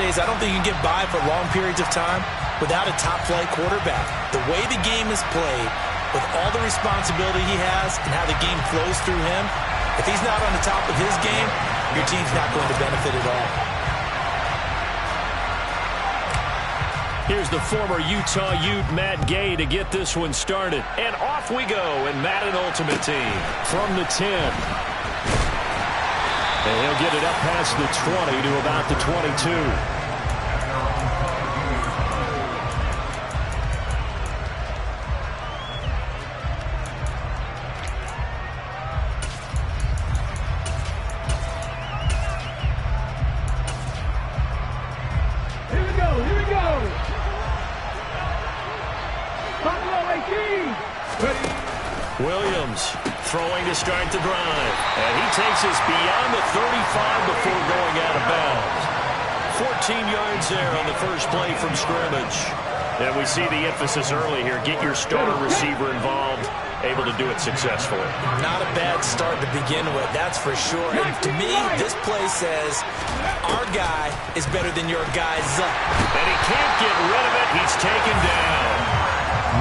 days, I don't think you can get by for long periods of time without a top-flight quarterback. The way the game is played, with all the responsibility he has and how the game flows through him, if he's not on the top of his game, your team's not going to benefit at all. Here's the former Utah Ute, Matt Gay, to get this one started. And off we go in Madden Ultimate Team. From the 10. And he'll get it up past the 20 to about the 22. Williams throwing to start the drive. And he takes us beyond the 35 before going out of bounds. 14 yards there on the first play from scrimmage. And we see the emphasis early here. Get your starter receiver involved. Able to do it successfully. Not a bad start to begin with, that's for sure. And to me, this play says our guy is better than your guy's. And he can't get rid of it. He's taken down.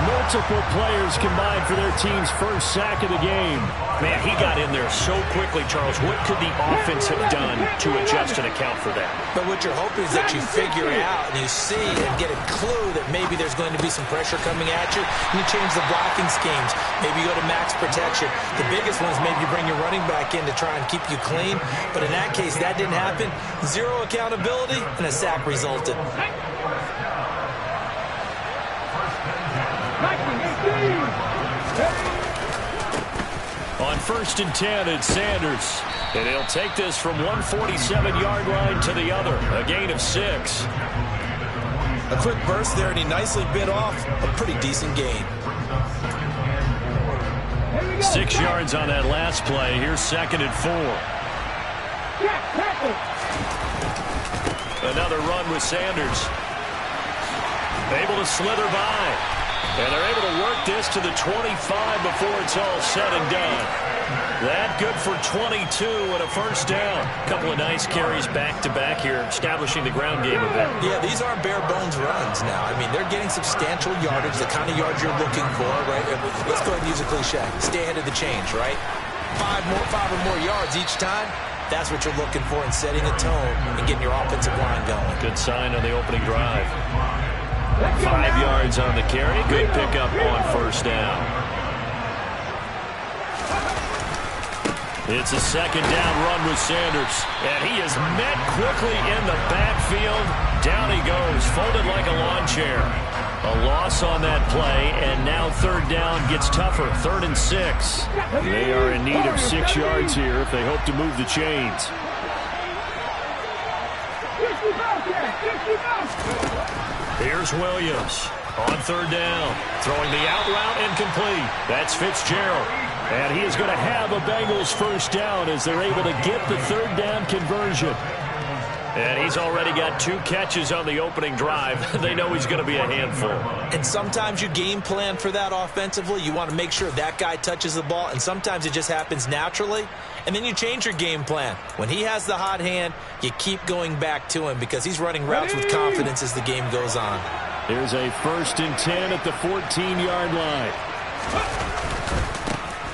Multiple players combined for their team's first sack of the game. Man, he got in there so quickly, Charles. What could the offense have done to adjust and account for that? But what you're hoping is that you figure it out and you see and get a clue that maybe there's going to be some pressure coming at you, and you change the blocking schemes. Maybe you go to max protection. The biggest one is maybe you bring your running back in to try and keep you clean. But in that case, that didn't happen. Zero accountability, and a sack resulted. On 1st and 10, it's Sanders. And he'll take this from 147-yard line to the other. A gain of 6. A quick burst there, and he nicely bit off a pretty decent gain. 6 yards on that last play. Here's 2nd and 4. Another run with Sanders. Able to slither by. And they're able to work this to the 25 before it's all said and done. That good for 22 and a first down. A couple of nice carries back-to-back here, establishing the ground game a bit. Yeah, these aren't bare-bones runs now. I mean, they're getting substantial yardage, the kind of yards you're looking for, right? Let's go ahead and use a cliche. Stay ahead of the change, right? Five or more yards each time. That's what you're looking for in setting a tone and getting your offensive line going. Good sign on the opening drive. 5 yards on the carry. Good pickup on first down. It's a 2nd down run with Sanders. And he is met quickly in the backfield. Down he goes, folded like a lawn chair. A loss on that play, and now 3rd down gets tougher. 3rd and 6. They are in need of 6 yards here if they hope to move the chains. Here's Williams on 3rd down. Throwing the out route incomplete. That's Fitzgerald. And he is going to have a Bengals first down as they're able to get the 3rd down conversion. And he's already got 2 catches on the opening drive. They know he's going to be a handful. And sometimes you game plan for that offensively. You want to make sure that guy touches the ball. And sometimes it just happens naturally. And then you change your game plan. When he has the hot hand, you keep going back to him because he's running routes with confidence as the game goes on. Here's a 1st and 10 at the 14-yard line.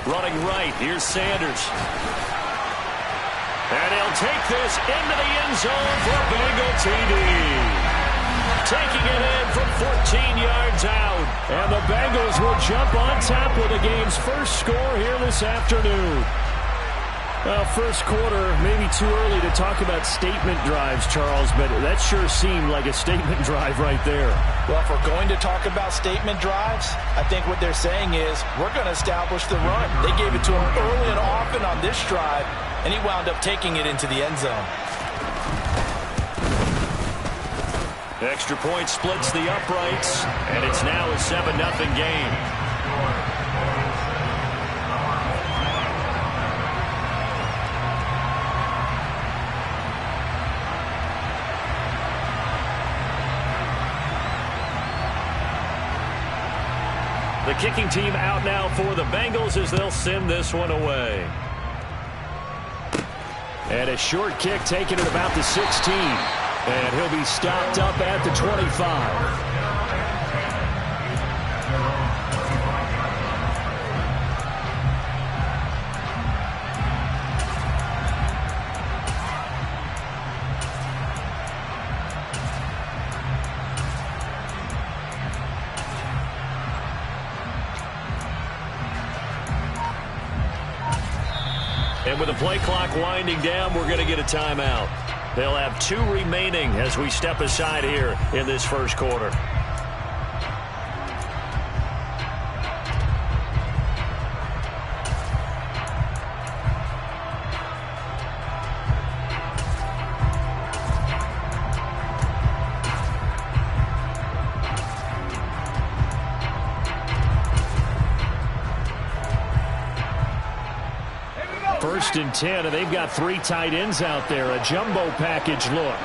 Running right, here's Sanders. And he'll take this into the end zone for a Bengal TD. Taking it in from 14 yards out. And the Bengals will jump on top with the game's first score here this afternoon. Well, first quarter, maybe too early to talk about statement drives, Charles, but that sure seemed like a statement drive right there. Well, if we're going to talk about statement drives, I think what they're saying is we're going to establish the run. They gave it to him early and often on this drive, and he wound up taking it into the end zone. Extra point splits the uprights, and it's now a 7-0 game. The kicking team out now for the Bengals as they'll send this one away. And a short kick taken at about the 16. And he'll be stopped up at the 25. And with the play clock winding down, we're going to get a timeout. They'll have 2 remaining as we step aside here in this first quarter. First and 10, and they've got 3 tight ends out there. A jumbo package look.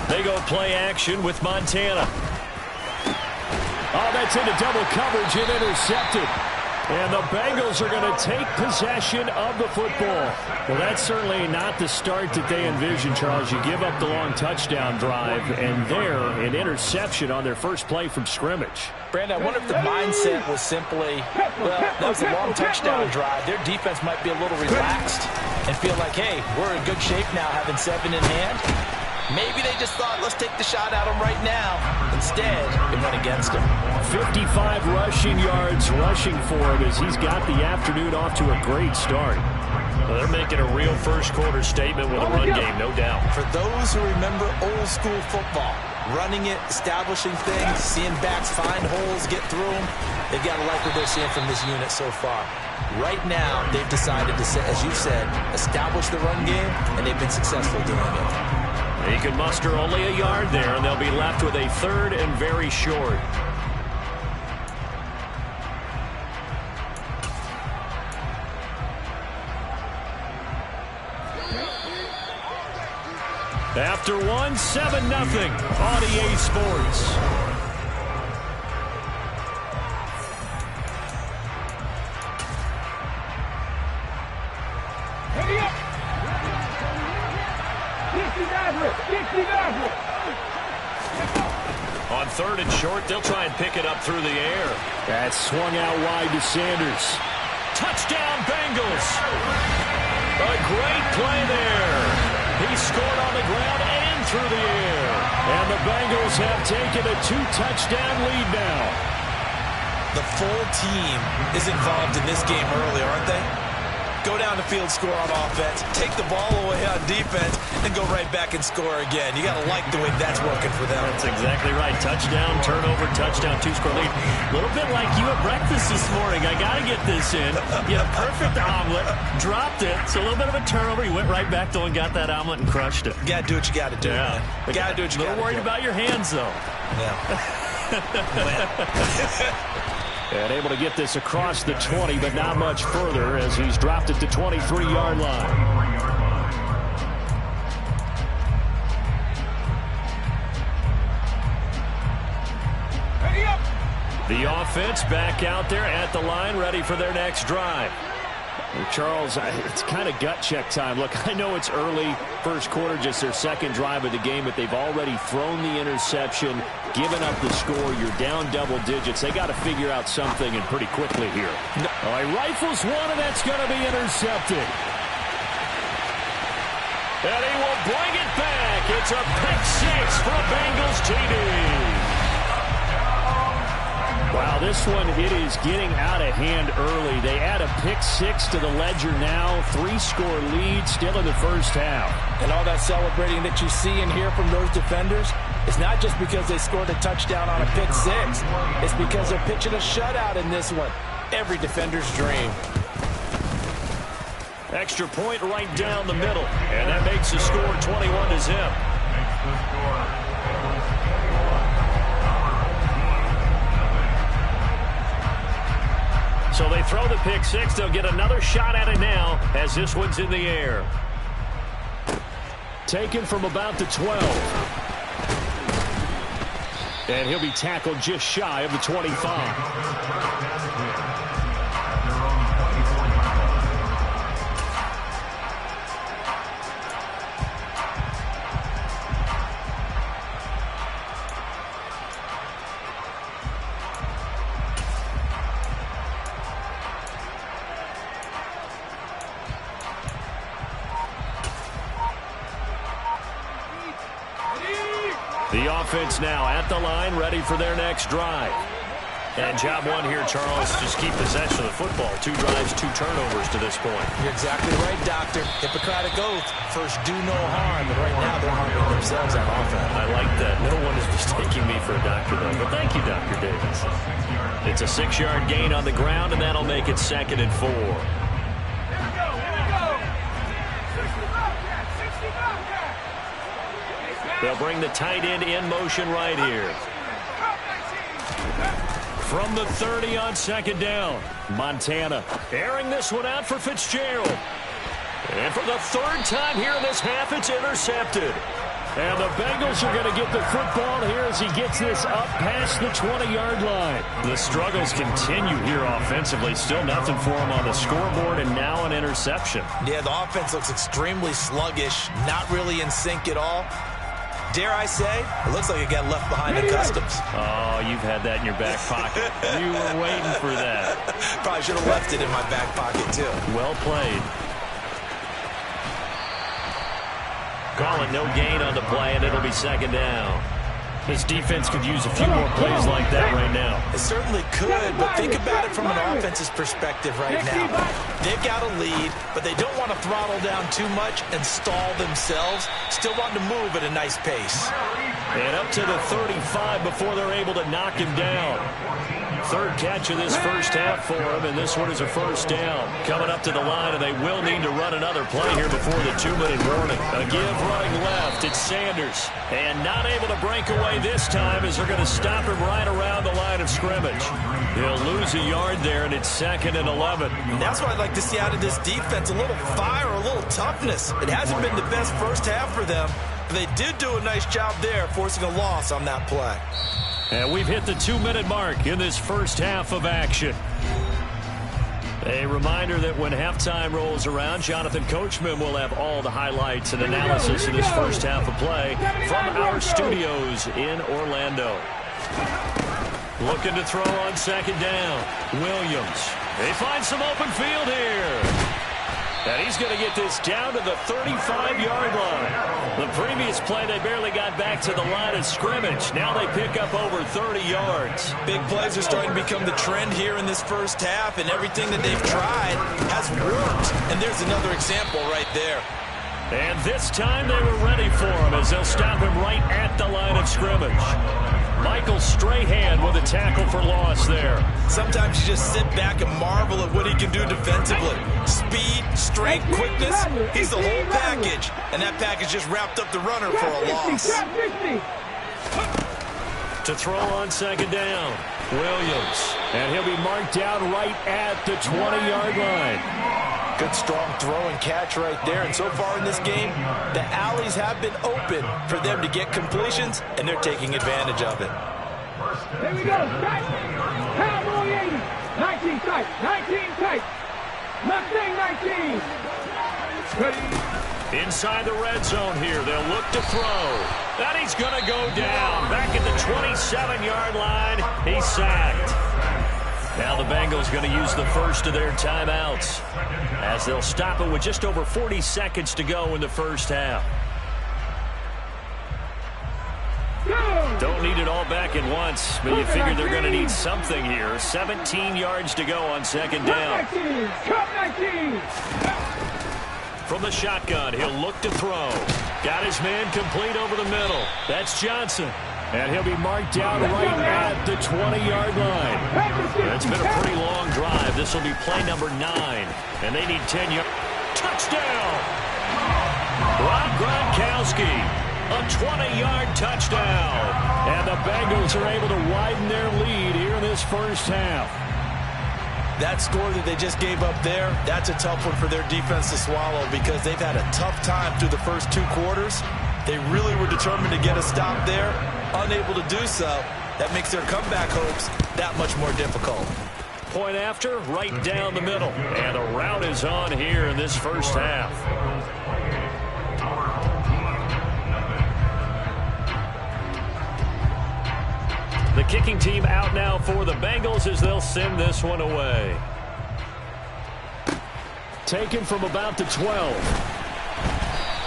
They go play action with Montana. Oh, that's into double coverage and intercepted. And the Bengals are going to take possession of the football. Well, that's certainly not the start that they envisioned, Charles. You give up the long touchdown drive, and there, an interception on their first play from scrimmage. Brandon, I wonder if the mindset was simply, well, that was a long touchdown drive. Their defense might be a little relaxed and feel like, hey, we're in good shape now having 7 in hand. Maybe they just thought, let's take the shot at him right now. Instead, it went against him. 55 rushing yards rushing for him as he's got the afternoon off to a great start. Well, they're making a real first quarter statement with a run game, no doubt. For those who remember old school football, running it, establishing things, seeing backs find holes, get through them, they've got to like what they're seeing from this unit so far. Right now, they've decided to, as you said, establish the run game, and they've been successful doing it. He can muster only a yard there, and they'll be left with a 3rd and very short. After 1, 7-0 on EA Sports. On 3rd and short, they'll try and pick it up through the air. That's swung out wide to Sanders. Touchdown, Bengals. A great play there. He scored on the ground and through the air. And the Bengals have taken a 2-touchdown lead now. The full team is involved in this game early, aren't they? Go down the field, score on offense, take the ball away on defense, and go right back and score again. You got to like the way that's working for them. That's exactly right. Touchdown, turnover, touchdown, 2-score lead. A little bit like you at breakfast this morning. I got to get this in. You had a perfect omelet, dropped it. So a little bit of a turnover. You went right back though and got that omelet and crushed it. You got to do what you got to do, man. You got to do what you got to do. A little worried about your hands, though. Yeah. And able to get this across the 20, but not much further as he's dropped it to 23-yard line. The offense back out there at the line, ready for their next drive. Well, Charles, it's kind of gut check time. Look, I know it's early, first quarter, just their 2nd drive of the game, but they've already thrown the interception, given up the score. You're down double digits. They got to figure out something, and pretty quickly here. Oh, he rifles one, and that's going to be intercepted. And he will bring it back. It's a pick 6 for a Bengals TD. Wow, this one, it is getting out of hand early. They add a pick 6 to the ledger now. 3-score lead still in the first half. And all that celebrating that you see and hear from those defenders, it's not just because they scored a touchdown on a pick 6. It's because they're pitching a shutout in this one. Every defender's dream. Extra point right down the middle. And that makes the score 21-0. So they throw the pick 6. They'll get another shot at it now as this one's in the air. Taken from about the 12. And he'll be tackled just shy of the 25. The offense now at the line, ready for their next drive. And job one here, Charles, just keep possession of the football. 2 drives, 2 turnovers to this point. You're exactly right, Doctor. Hippocratic oath. First, do no harm. And right now, they're harming themselves on offense. I like that. No one is mistaking me for a doctor, though. But thank you, Dr. Davis. It's a 6-yard gain on the ground, and that'll make it 2nd and 4. They'll bring the tight end in motion right here. From the 30 on 2nd down, Montana airing this one out for Fitzgerald. And for the 3rd time here in this half, it's intercepted. And the Bengals are going to get the football here as he gets this up past the 20-yard line. The struggles continue here offensively. Still nothing for him on the scoreboard, and now an interception. Yeah, the offense looks extremely sluggish, not really in sync at all. Dare I say, it looks like it got left behind in customs. Oh, you've had that in your back pocket. You were waiting for that. Probably should have left it in my back pocket, too. Well played. Calling no gain on the play, and it'll be 2nd down. This defense could use a few more plays like that right now. It certainly could, but think about it from an offense's perspective right now. They've got a lead, but they don't want to throttle down too much and stall themselves. Still want to move at a nice pace. And up to the 35 before they're able to knock him down. 3rd catch of this first half for him, and this one is a 1st down. Coming up to the line, and they will need to run another play here before the 2-minute warning. A give running left. It's Sanders. And not able to break away this time as they're going to stop him right around the line of scrimmage. He'll lose a yard there, and it's 2nd and 11. And that's what I'd like to see out of this defense, a little fire, a little toughness. It hasn't been the best first half for them, but they did do a nice job there, forcing a loss on that play. And we've hit the 2-minute mark in this first half of action. A reminder that when halftime rolls around, Jonathan Coachman will have all the highlights and analysis of this first half of play from our studios in Orlando. Looking to throw on 2nd down. Williams. They find some open field here. And he's going to get this down to the 35-yard line. The previous play, they barely got back to the line of scrimmage. Now they pick up over 30 yards. Big plays are starting to become the trend here in this first half, and everything that they've tried has worked. And there's another example right there. And this time they were ready for him as they'll stop him right at the line of scrimmage. Michael Strahan with a tackle for loss there. Sometimes you just sit back and marvel at what he can do defensively. Speed, strength, quickness, he's the whole package. And that package just wrapped up the runner for a loss. To throw on 2nd down, Williams. And he'll be marked down right at the 20-yard line. Good, strong throw and catch right there. And so far in this game, the alleys have been open for them to get completions, and they're taking advantage of it. Here we go. Tight. Cowboy 80. 19 tight. 19 tight. Mustang 19. Ready. Inside the red zone here. They'll look to throw. And he's going to go down. Back at the 27-yard line. He's sacked. Now the Bengals going to use the first of their timeouts as they'll stop it with just over 40 seconds to go in the first half. Don't need it all back at once, but you figure they're going to need something here. 17 yards to go on 2nd down. From the shotgun, he'll look to throw. Got his man complete over the middle. That's Johnson. And he'll be marked down right at the 20-yard line. It's been a pretty long drive. This will be play number 9. And they need 10 yards. Touchdown! Rob Gronkowski. A 20-yard touchdown. And the Bengals are able to widen their lead here in this first half. That score that they just gave up there, that's a tough one for their defense to swallow because they've had a tough time through the first 2 quarters. They really were determined to get a stop there. Unable to do so, that makes their comeback hopes that much more difficult. Point after, right down the middle. And the route is on here in this first half. The kicking team out now for the Bengals as they'll send this one away. Taken from about the 12.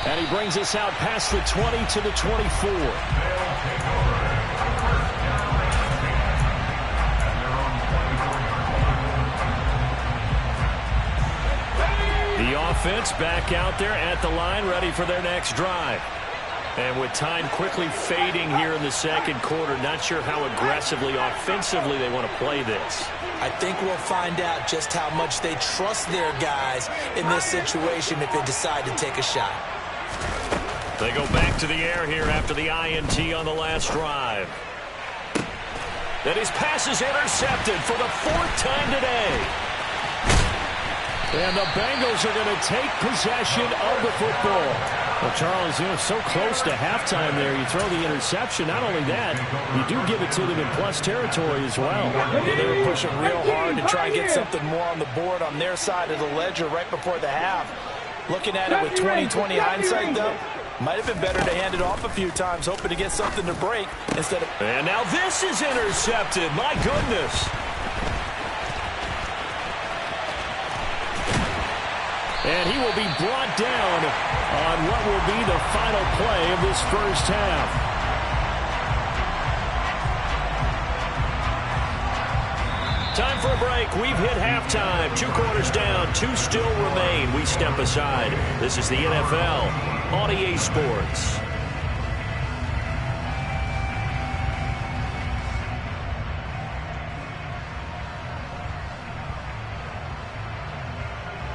And he brings us out past the 20 to the 24. The offense back out there at the line, ready for their next drive. And with time quickly fading here in the second quarter, not sure how aggressively, offensively they want to play this. I think we'll find out just how much they trust their guys in this situation if they decide to take a shot. They go back to the air here after the INT on the last drive. Then his pass is intercepted for the 4th time today. And the Bengals are going to take possession of the football. Well, Charles, so close to halftime there. You throw the interception. Not only that, you do give it to them in plus territory as well. Yeah, they were pushing real hard to try and get something more on the board on their side of the ledger right before the half. Looking at it with 20/20 hindsight, though, might have been better to hand it off a few times, hoping to get something to break instead of... And now this is intercepted. My goodness. And he will be brought down on what will be the final play of this first half. Time for a break. We've hit halftime. 2 quarters down. 2 still remain. We step aside. This is the NFL on EA Sports.